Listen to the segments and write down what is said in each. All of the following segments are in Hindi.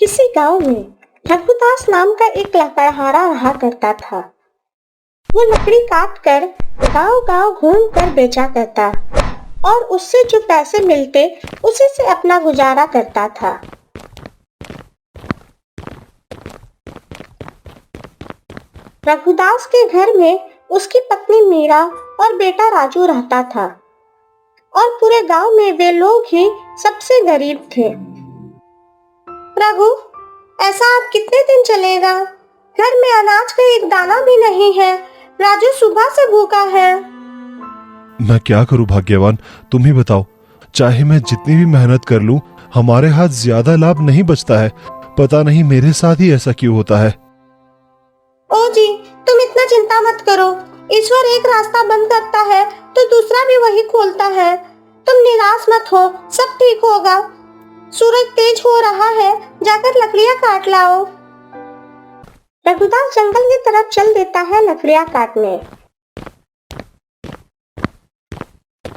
किसी गांव में रघुदास नाम का एक लकड़हारा रहा करता था। वो लकड़ी काट कर गांव गांव घूम कर बेचा करता और उससे जो पैसे मिलते उसी से अपना गुजारा करता था। रघुदास के घर में उसकी पत्नी मीरा और बेटा राजू रहता था और पूरे गांव में वे लोग ही सबसे गरीब थे। रघु, ऐसा अब कितने दिन चलेगा? घर में अनाज का एक दाना भी नहीं है। राजू सुबह से भूखा है। मैं क्या करूं भाग्यवान, तुम ही बताओ। चाहे मैं जितनी भी मेहनत कर लूं, हमारे हाथ ज्यादा लाभ नहीं बचता है। पता नहीं मेरे साथ ही ऐसा क्यों होता है। ओ जी, तुम इतना चिंता मत करो। ईश्वर एक रास्ता बंद करता है तो दूसरा भी वही खोलता है। तुम निराश मत हो, सब ठीक होगा। सूरज तेज हो रहा है, जाकर लकड़ियां काट लाओ। रघुदास जंगल की तरफ चल देता है लकड़ियां काटने।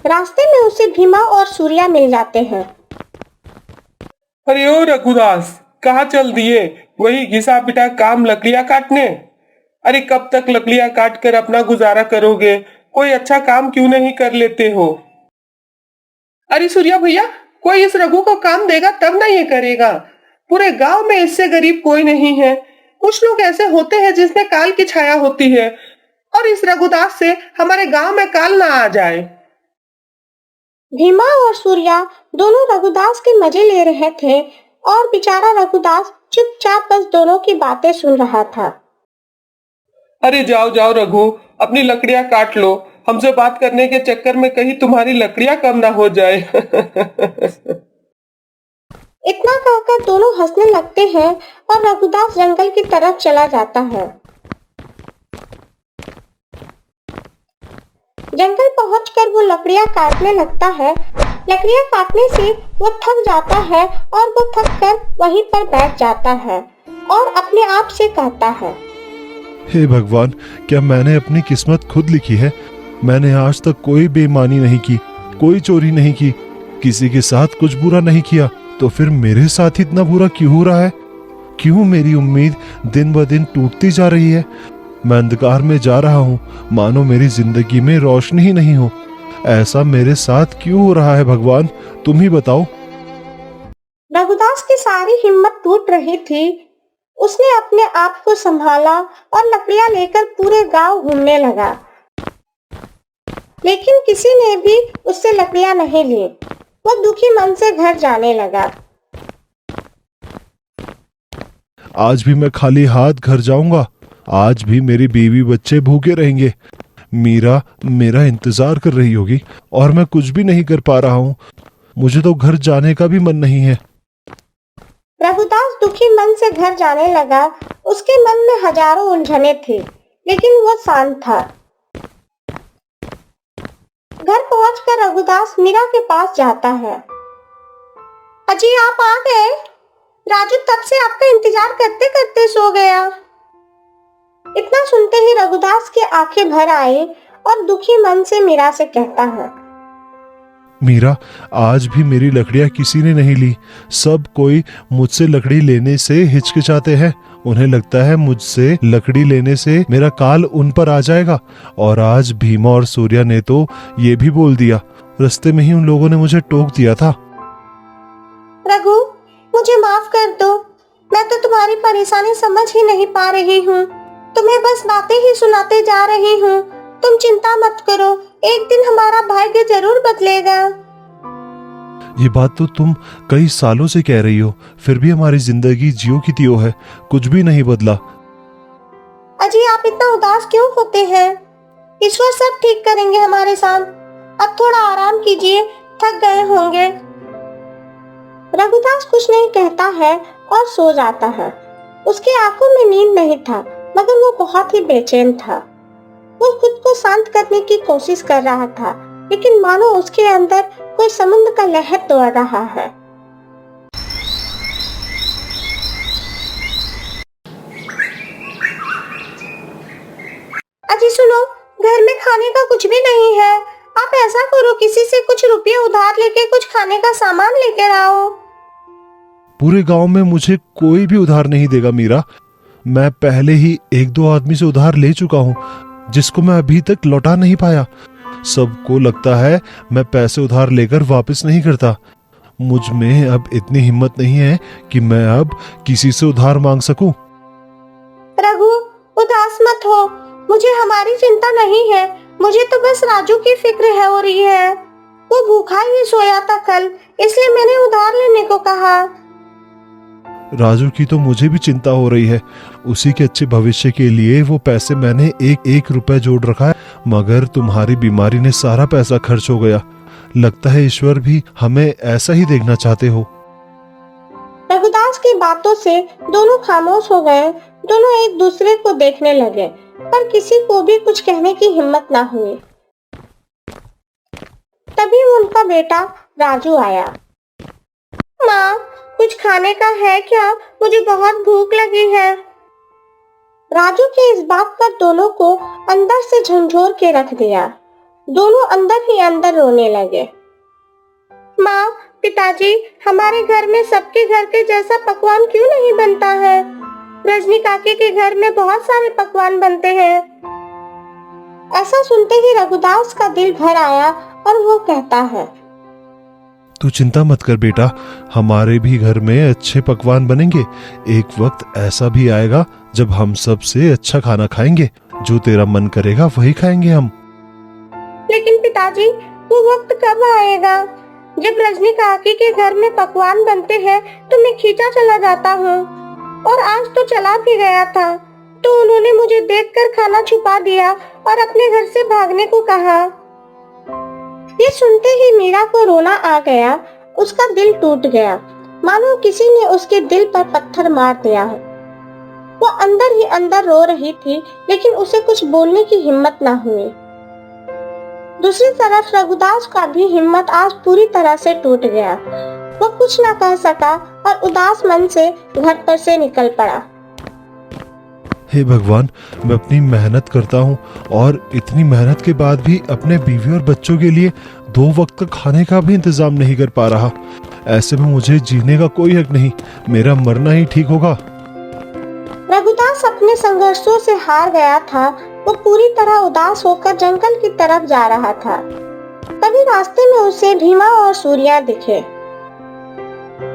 रास्ते में उसे भीमा और सूर्या मिल जाते हैं। अरे ओ रघुदास, कहाँ चल दिए? वही घिसा पिटा काम, लकड़ियां काटने। अरे कब तक लकड़ियां काट कर अपना गुजारा करोगे? कोई अच्छा काम क्यों नहीं कर लेते हो? अरे सूर्या भैया, कोई इस रघु को काम देगा तब ना ये करेगा। पूरे गांव में इससे गरीब कोई नहीं है। कुछ लोग ऐसे होते हैं जिसमें काल की छाया होती है, और इस रघुदास से हमारे गांव में काल ना आ जाए। भीमा और सूर्या दोनों रघुदास के मजे ले रहे थे और बेचारा रघुदास चुपचाप बस दोनों की बातें सुन रहा था। अरे जाओ जाओ रघु, अपनी लकड़ियां काट लो। हमसे बात करने के चक्कर में कहीं तुम्हारी लकड़ियां कम ना हो जाए। इतना कहकर दोनों हंसने लगते हैं और रघुदास जंगल की तरफ चला जाता है। जंगल पहुंचकर वो लकड़ियां काटने लगता है। लकड़ियां काटने से वो थक जाता है और वो थक कर वहीं पर बैठ जाता है और अपने आप से कहता है, हे भगवान, क्या मैंने अपनी किस्मत खुद लिखी है? मैंने आज तक कोई बेईमानी नहीं की, कोई चोरी नहीं की, किसी के साथ कुछ बुरा नहीं किया, तो फिर मेरे साथ इतना बुरा क्यों हो रहा है? क्यों मेरी उम्मीद दिन ब दिन टूटती जा रही है? मैं अंधकार में जा रहा हूँ, मानो मेरी जिंदगी में रोशनी ही नहीं हो। ऐसा मेरे साथ क्यों हो रहा है भगवान, तुम ही बताओ। रघुदास की सारी हिम्मत टूट रही थी। उसने अपने आप को संभाला और लकड़ियां लेकर पूरे गांव घूमने लगा, लेकिन किसी ने भी उससे लकड़ियां नहीं ली। वो दुखी मन से घर जाने लगा। आज भी मैं खाली हाथ घर जाऊंगा। आज भी मेरी बीवी बच्चे भूखे रहेंगे। मीरा मेरा इंतजार कर रही होगी और मैं कुछ भी नहीं कर पा रहा हूँ। मुझे तो घर जाने का भी मन नहीं है। रघुदास दुखी मन से घर जाने लगा। उसके मन में हजारों उलझने थे, लेकिन वो शांत था। घर पहुंचकर रघुदास मीरा के पास जाता है। अजी, आप आ गए? राजू तब से आपका इंतजार करते करते सो गया। इतना सुनते ही रघुदास की आंखें भर आई और दुखी मन से मीरा से कहता है, मीरा, आज भी मेरी लकड़ियां किसी ने नहीं ली। सब कोई मुझसे लकड़ी लेने से हिचकिचाते हैं। उन्हें लगता है मुझसे लकड़ी लेने से मेरा काल उन पर आ जाएगा। और आज भीमा और सूर्या ने तो ये भी बोल दिया। रास्ते में ही उन लोगों ने मुझे टोक दिया था। रघु, मुझे माफ कर दो। मैं तो तुम्हारी परेशानी समझ ही नहीं पा रही हूँ। तुम्हें बस बातें ही सुनाते जा रही हूँ। तुम चिंता मत करो, एक दिन हमारा भाग्य जरूर बदलेगा। ये बात तो तुम कई सालों से कह रही हो, फिर भी हमारी जिंदगी जियो की त्यों है, कुछ भी नहीं बदला। अजी, आप इतना उदास क्यों होते हैं? ईश्वर सब ठीक करेंगे हमारे साथ। अब थोड़ा आराम कीजिए, थक गए होंगे। रघुदास कुछ नहीं कहता है और सो जाता है। उसकी आंखों में नींद नहीं था, मगर वो बहुत ही बेचैन था। वो खुद को शांत करने की कोशिश कर रहा था, लेकिन मानो उसके अंदर कोई समुद्र का लहर दौड़ रहा है। अजी सुनो, घर में खाने का कुछ भी नहीं है। आप ऐसा करो, किसी से कुछ रुपये उधार लेके कुछ खाने का सामान लेकर आओ। पूरे गांव में मुझे कोई भी उधार नहीं देगा मीरा। मैं पहले ही 1-2 आदमी से उधार ले चुका हूँ, जिसको मैं अभी तक लौटा नहीं पाया। सबको लगता है मैं पैसे उधार लेकर वापस नहीं करता। मुझ में अब इतनी हिम्मत नहीं है कि मैं अब किसी से उधार मांग सकूं। रघु, उदास मत हो, मुझे हमारी चिंता नहीं है। मुझे तो बस राजू की फिक्र है हो रही है। वो भूखा ही सोया था कल, इसलिए मैंने उधार लेने को कहा। राजू की तो मुझे भी चिंता हो रही है। उसी के अच्छे भविष्य के लिए वो पैसे मैंने एक रुपए जोड़ रखा है, मगर तुम्हारी बीमारी ने सारा पैसा खर्च हो गया। लगता है ईश्वर भी हमें ऐसा ही देखना चाहते हो। रघुदास की बातों से दोनों खामोश हो गए। दोनों एक दूसरे को देखने लगे, पर किसी को भी कुछ कहने की हिम्मत ना हुई। तभी उनका बेटा राजू आया। माँ, कुछ खाने का है क्या? मुझे बहुत भूख लगी है। राजू के इस बात पर दोनों को अंदर से झंझोर के रख दिया। दोनों अंदर ही अंदर रोने लगे। माँ, पिताजी, हमारे घर में सबके घर के जैसा पकवान क्यों नहीं बनता है? रजनी काकी के घर में बहुत सारे पकवान बनते हैं। ऐसा सुनते ही रघुदास का दिल भर आया और वो कहता है, तू चिंता मत कर बेटा, हमारे भी घर में अच्छे पकवान बनेंगे। एक वक्त ऐसा भी आएगा जब हम सबसे अच्छा खाना खाएंगे। जो तेरा मन करेगा वही खाएंगे हम। लेकिन पिताजी, वो वक्त कब आएगा? जब रजनी काकी के घर में पकवान बनते हैं तो मैं खींचा चला जाता हूँ, और आज तो चला भी गया था तो उन्होंने मुझे देखकर खाना छुपा दिया और अपने घर से भागने को कहा। ये सुनते ही मीरा को रोना आ गया। उसका दिल टूट गया, मानो किसी ने उसके दिल पर पत्थर मार दिया है। वो अंदर ही अंदर रो रही थी, लेकिन उसे कुछ बोलने की हिम्मत ना हुई। दूसरी तरफ रघुदास का भी हिम्मत आज पूरी तरह से टूट गया। वो कुछ ना कह सका और उदास मन से घर पर से निकल पड़ा। हे भगवान, मैं अपनी मेहनत करता हूँ और इतनी मेहनत के बाद भी अपने बीवी और बच्चों के लिए 2 वक्त का खाने का भी इंतजाम नहीं कर पा रहा। ऐसे में मुझे जीने का कोई हक नहीं, मेरा मरना ही ठीक होगा। रघुदास अपने संघर्षों से हार गया था। वो पूरी तरह उदास होकर जंगल की तरफ जा रहा था। तभी रास्ते में उसे भीमा और सूर्या दिखे।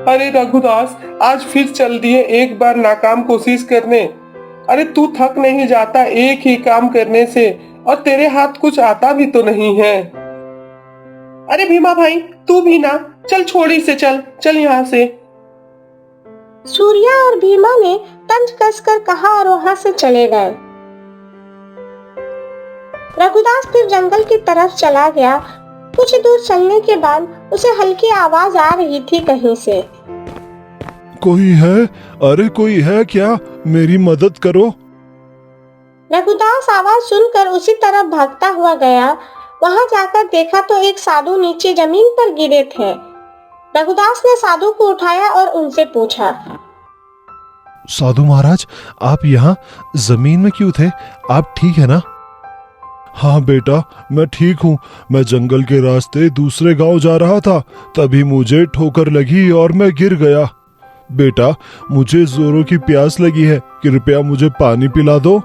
अरे रघुदास, आज फिर चल दिए एक बार नाकाम कोशिश करने। अरे तू थक नहीं जाता एक ही काम करने से? और तेरे हाथ कुछ आता भी तो नहीं है। अरे भीमा भाई, तू भी ना चल, छोड़ी से चल यहाँ से। सूर्या और भीमा ने तंज कसकर कहा और वहां से चले गए। रघुदास फिर जंगल की तरफ चला गया। कुछ दूर चलने के बाद उसे हल्की आवाज आ रही थी कहीं से। कोई है? अरे कोई है क्या? मेरी मदद करो। रघुदास आवाज सुनकर उसी तरफ भागता हुआ गया। वहां जाकर देखा तो एक साधु नीचे जमीन पर गिरे थे। रघुदास ने साधु को उठाया और उनसे पूछा, साधु महाराज, आप यहाँ जमीन में क्यों थे? आप ठीक है ना? हाँ बेटा, मैं ठीक हूँ। मैं जंगल के रास्ते दूसरे गांव जा रहा था, तभी मुझे ठोकर लगी और मैं गिर गया। बेटा, मुझे जोरों की प्यास लगी है, कृपया मुझे पानी पिला दो।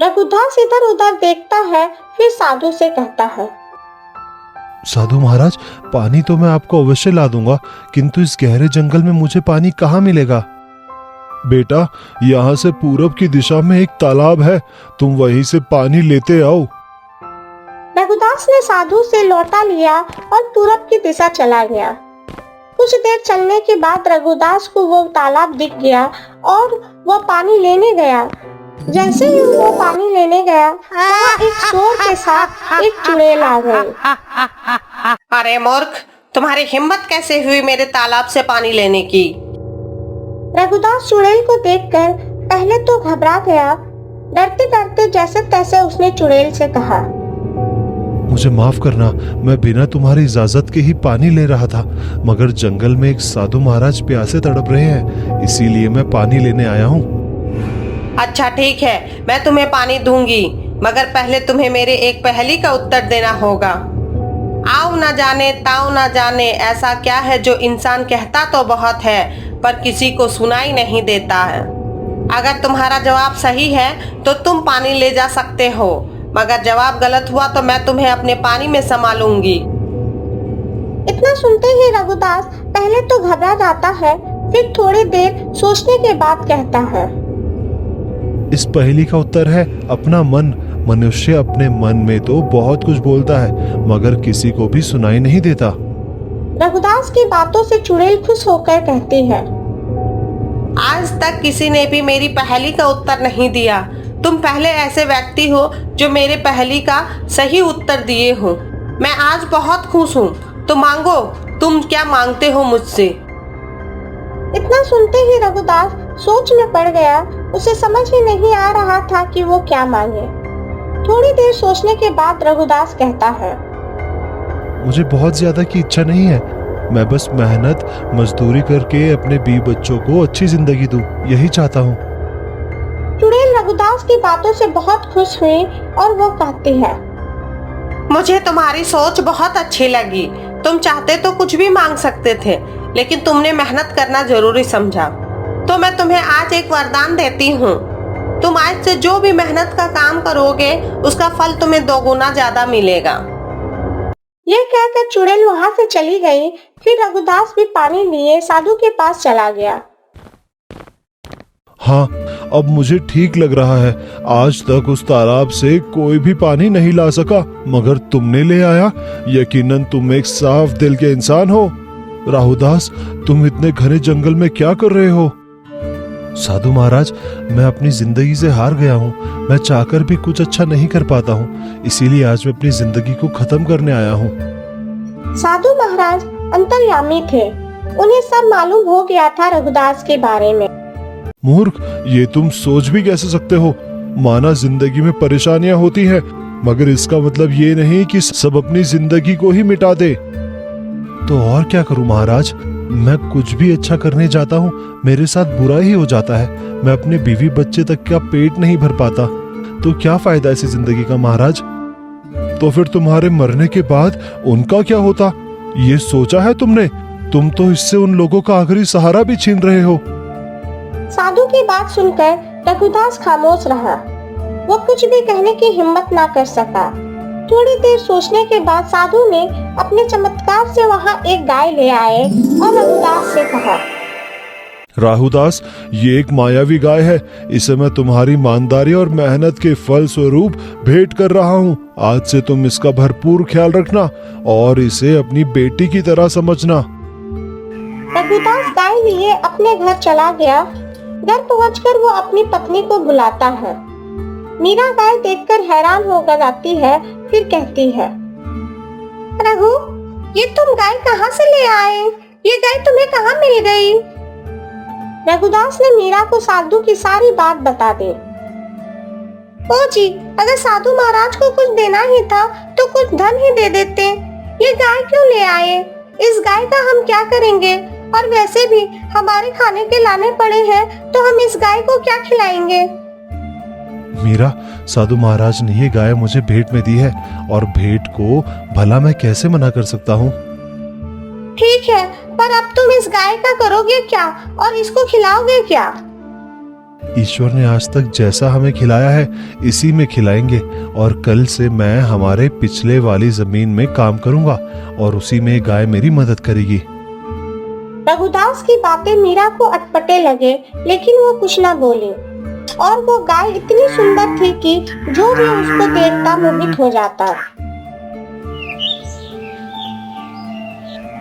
रघुदास इधर उधर देखता है, फिर साधु से कहता है, साधु महाराज, पानी तो मैं आपको अवश्य ला दूंगा, किंतु इस गहरे जंगल में मुझे पानी कहाँ मिलेगा? बेटा, यहाँ से पूरब की दिशा में एक तालाब है, तुम वहीं से पानी लेते आओ। रघुदास ने साधु से लोटा लिया और पूरब की दिशा चला गया। कुछ देर चलने के बाद रघुदास को वो तालाब दिख गया और वो पानी लेने गया। जैसे ही वो पानी लेने गया, वहाँ एक शोर के साथ एक चुड़ैल आ गई। अरे मूर्ख, तुम्हारी हिम्मत कैसे हुई मेरे तालाब से पानी लेने की? रघुदास चुड़ैल को देखकर पहले तो घबरा गया। डरते डरते जैसे तैसे उसने चुड़ैल से कहा, मुझे माफ करना, मैं बिना तुम्हारी इजाजत के ही पानी ले रहा था, मगर जंगल में एक साधु महाराज प्यासे तड़प रहे हैं, इसीलिए मैं पानी लेने आया हूँ। अच्छा ठीक है, मैं तुम्हें पानी दूंगी, मगर पहले तुम्हें मेरे एक पहेली का उत्तर देना होगा। आओ ना जाने ताओ ना जाने ऐसा क्या है जो इंसान कहता तो बहुत है पर किसी को सुनाई नहीं देता है। अगर तुम्हारा जवाब सही है तो तुम पानी ले जा सकते हो, मगर जवाब गलत हुआ तो मैं तुम्हें अपने पानी में संभालूंगी। इतना सुनते ही रघुदास पहले तो घबरा जाता है, फिर थोड़ी देर सोचने के बाद कहता है, इस पहेली का उत्तर है अपना मन। मनुष्य अपने मन में तो बहुत कुछ बोलता है मगर किसी को भी सुनाई नहीं देता। रघुदास की बातों से चुड़ैल खुश होकर कहती है, आज तक किसी ने भी मेरी पहेली का उत्तर नहीं दिया। तुम पहले ऐसे व्यक्ति हो जो मेरे पहेली का सही उत्तर दिए हो। मैं आज बहुत खुश हूँ। तो मांगो, तुम क्या मांगते हो मुझसे? इतना सुनते ही रघुदास सोच में पड़ गया। उसे समझ ही नहीं आ रहा था कि वो क्या मांगे। थोड़ी देर सोचने के बाद रघुदास कहता है, मुझे बहुत ज्यादा की इच्छा नहीं है। मैं बस मेहनत मजदूरी करके अपने बीवी बच्चों को अच्छी जिंदगी दूं, यही चाहता हूँ। चुड़ैल रघुदास की बातों से बहुत खुश हुई और वो कहती है, मुझे तुम्हारी सोच बहुत अच्छी लगी। तुम चाहते तो कुछ भी मांग सकते थे, लेकिन तुमने मेहनत करना जरूरी समझा। तो मैं तुम्हें आज एक वरदान देती हूँ। तुम आज से जो भी मेहनत का काम करोगे उसका फल तुम्हें 2 गुना ज्यादा मिलेगा। ये कहकर चुड़ैल वहाँ से चली गई। फिर रघुदास भी पानी लिए साधु के पास चला गया। हाँ, अब मुझे ठीक लग रहा है। आज तक उस तालाब से कोई भी पानी नहीं ला सका, मगर तुमने ले आया। यकीनन तुम एक साफ दिल के इंसान हो। राहुदास, तुम इतने घने जंगल में क्या कर रहे हो? साधु महाराज, मैं अपनी जिंदगी से हार गया हूँ। मैं चाहकर भी कुछ अच्छा नहीं कर पाता हूँ, इसीलिए आज मैं अपनी जिंदगी को खत्म करने आया हूँ। साधु महाराज अंतर्यामी थे। उन्हें सब मालूम हो गया था रघुदास के बारे में। मूर्ख, ये तुम सोच भी कैसे सकते हो? माना जिंदगी में परेशानियां होती हैं, मगर इसका मतलब ये नहीं कि सब अपनी जिंदगी को ही मिटा दे। तो और क्या करूं महाराज? मैं कुछ भी अच्छा करने जाता हूँ, मेरे साथ बुरा ही हो जाता है। मैं अपने बीवी बच्चे तक का पेट नहीं भर पाता, तो क्या फायदा ऐसी जिंदगी का महाराज? तो फिर तुम्हारे मरने के बाद उनका क्या होता, ये सोचा है तुमने? तुम तो इससे उन लोगों का आखिरी सहारा भी छीन रहे हो। साधु की बात सुनकर रघुदास खामोश रहा। वो कुछ भी कहने की हिम्मत ना कर सका। थोड़ी देर सोचने के बाद साधु ने अपने चमत्कार से वहाँ एक गाय ले आए और रघुदास से कहा, राहुदास, ये एक मायावी गाय है। इसे मैं तुम्हारी ईमानदारी और मेहनत के फल स्वरूप भेंट कर रहा हूँ। आज से तुम इसका भरपूर ख्याल रखना और इसे अपनी बेटी की तरह समझना। रघुदास गाय लिए अपने घर चला गया। घर पहुंचकर वो अपनी पत्नी को बुलाता है। मीरा गाय देखकर हैरान हो जाती है, फिर कहती है, रघु, ये तुम गाय कहाँ से ले आए? ये गाय तुम्हें कहाँ मिल गई? रघुदास ने मीरा को साधु की सारी बात बता दी। ओ जी, अगर साधु महाराज को कुछ देना ही था तो कुछ धन ही दे देते। ये गाय क्यों ले आए? इस गाय का हम क्या करेंगे? और वैसे भी हमारे खाने के लाने पड़े हैं, तो हम इस गाय को क्या खिलाएंगे? मीरा, साधु महाराज ने ये गाय मुझे भेंट में दी है और भेंट को भला मैं कैसे मना कर सकता हूँ? ठीक है, पर अब तुम इस गाय का करोगे क्या और इसको खिलाओगे क्या? ईश्वर ने आज तक जैसा हमें खिलाया है इसी में खिलाएंगे, और कल से मैं हमारे पिछले वाली जमीन में काम करूंगा और उसी में गाय मेरी मदद करेगी। रघुदास की बातें मीरा को अटपटे लगे, लेकिन वो कुछ न बोली। और वो गाय इतनी सुंदर थी कि जो भी उसको देखता मोहित हो जाता।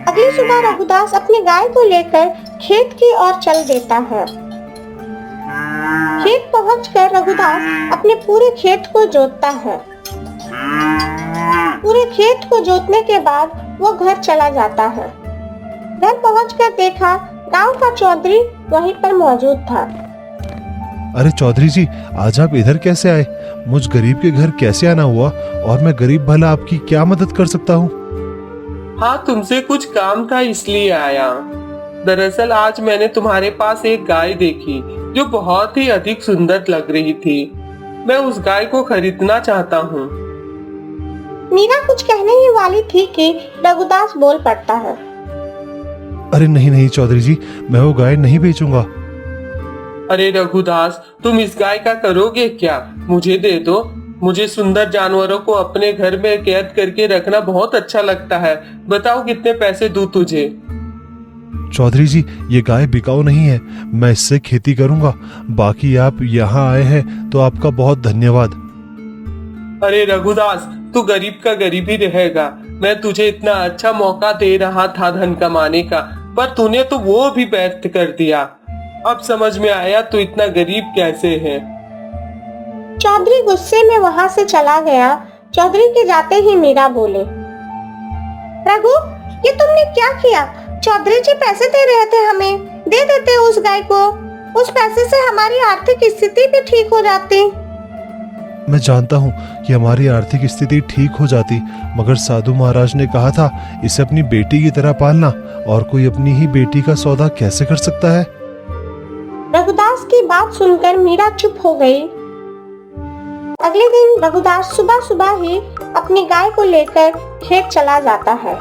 अगली सुबह रघुदास अपनी गाय को लेकर खेत की ओर चल देता है। खेत पहुंचकर रघुदास अपने पूरे खेत को जोतता है। पूरे खेत को जोतने के बाद वो घर चला जाता है। घर पहुंचकर देखा गांव का चौधरी वहीं पर मौजूद था। अरे चौधरी जी, आज आप इधर कैसे आए? मुझ गरीब के घर कैसे आना हुआ? और मैं गरीब भला आपकी क्या मदद कर सकता हूँ? हाँ, तुमसे कुछ काम था इसलिए आया। दरअसल आज मैंने तुम्हारे पास एक गाय देखी जो बहुत ही अधिक सुंदर लग रही थी। मैं उस गाय को खरीदना चाहता हूँ। मीरा कुछ कहने ही वाली थी कि रघुदास बोल पड़ता है। अरे नहीं नहीं चौधरी जी, मैं वो गाय नहीं बेचूंगा। अरे रघुदास, तुम इस गाय का करोगे क्या? मुझे दे दो। मुझे सुंदर जानवरों को अपने घर में कैद करके रखना बहुत अच्छा लगता है। बताओ कितने पैसे दूं तुझे? चौधरी जी, ये गाय बिकाऊ नहीं है, मैं इससे खेती करूंगा। बाकी आप यहाँ आए हैं तो आपका बहुत धन्यवाद। अरे रघुदास, तू गरीब का गरीब ही रहेगा। मैं तुझे इतना अच्छा मौका दे रहा था धन कमाने का, पर तूने तो वो भी व्यर्थ कर दिया। अब समझ में आया तू इतना गरीब कैसे है। चौधरी गुस्से में वहां से चला गया। चौधरी के जाते ही मीरा बोले, रघु, ये तुमने क्या किया? चौधरी जी पैसे दे रहे थे हमें, दे देते उस गाय को। उस पैसे से हमारी आर्थिक स्थिति भी ठीक हो जाती। मैं जानता हूँ कि हमारी आर्थिक स्थिति ठीक हो जाती, मगर साधु महाराज ने कहा था इसे अपनी बेटी की तरह पालना, और कोई अपनी ही बेटी का सौदा कैसे कर सकता है? रघुदास की बात सुनकर मीरा चुप हो गई। अगले दिन रघुदास सुबह सुबह ही अपनी गाय को लेकर खेत चला जाता है।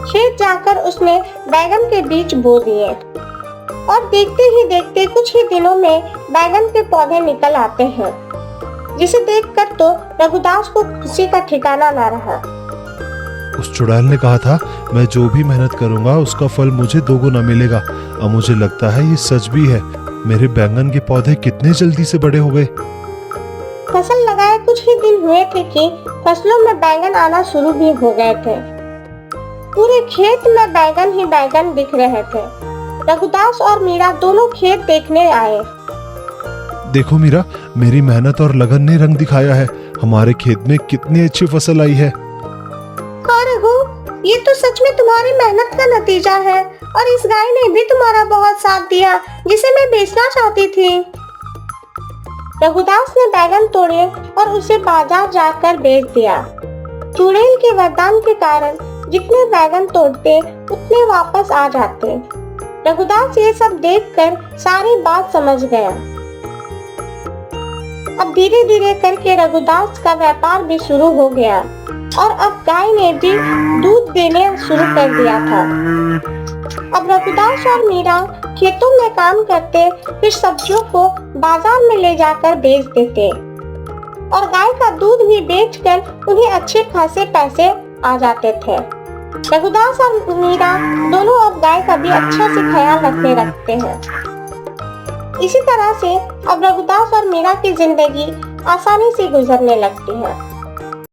खेत जाकर उसने बैगन के बीज बो दिए और देखते ही देखते कुछ ही दिनों में बैगन के पौधे निकल आते हैं, जिसे देखकर तो रघुदास को खुशी का ठिकाना ना रहा। उस चुड़ैल ने कहा था मैं जो भी मेहनत करूंगा उसका फल मुझे दोगुना मिलेगा। अब मुझे लगता है ये सच भी है। मेरे बैंगन के पौधे कितने जल्दी से बड़े हो गए। फसल लगाए कुछ ही दिन हुए थे कि फसलों में बैंगन आना शुरू भी हो गए थे। पूरे खेत में बैंगन ही बैंगन दिख रहे थे। रघुदास और मीरा दोनों खेत देखने आए। देखो मीरा, मेरी मेहनत और लगन ने रंग दिखाया है। हमारे खेत में कितनी अच्छी फसल आई है। हाँ रघु, ये तो सच में तुम्हारी मेहनत का नतीजा है, और इस गाय ने भी तुम्हारा बहुत साथ दिया जिसे मैं बेचना चाहती थी। रघुदास ने बैगन तोड़े और उसे बाजार जाकर बेच दिया। चुड़ैल के वरदान के कारण जितने बैगन तोड़ते उतने वापस आ जाते। रघुदास ये सब देखकर सारी बात समझ गया। अब धीरे धीरे करके रघुदास का व्यापार भी शुरू हो गया, और अब गाय ने भी दूध देने शुरू कर दिया था। अब रघुदास और मीरा खेतों में काम करते, फिर सब्जियों को बाजार में ले जाकर बेच देते, और गाय का दूध भी बेचकर उन्हें अच्छे खासे पैसे आ जाते थे। रघुदास और मीरा दोनों अब गाय का भी अच्छा से ख्याल रखते हैं। इसी तरह से अब रघुदास और मीरा की जिंदगी आसानी से गुजरने लगती है।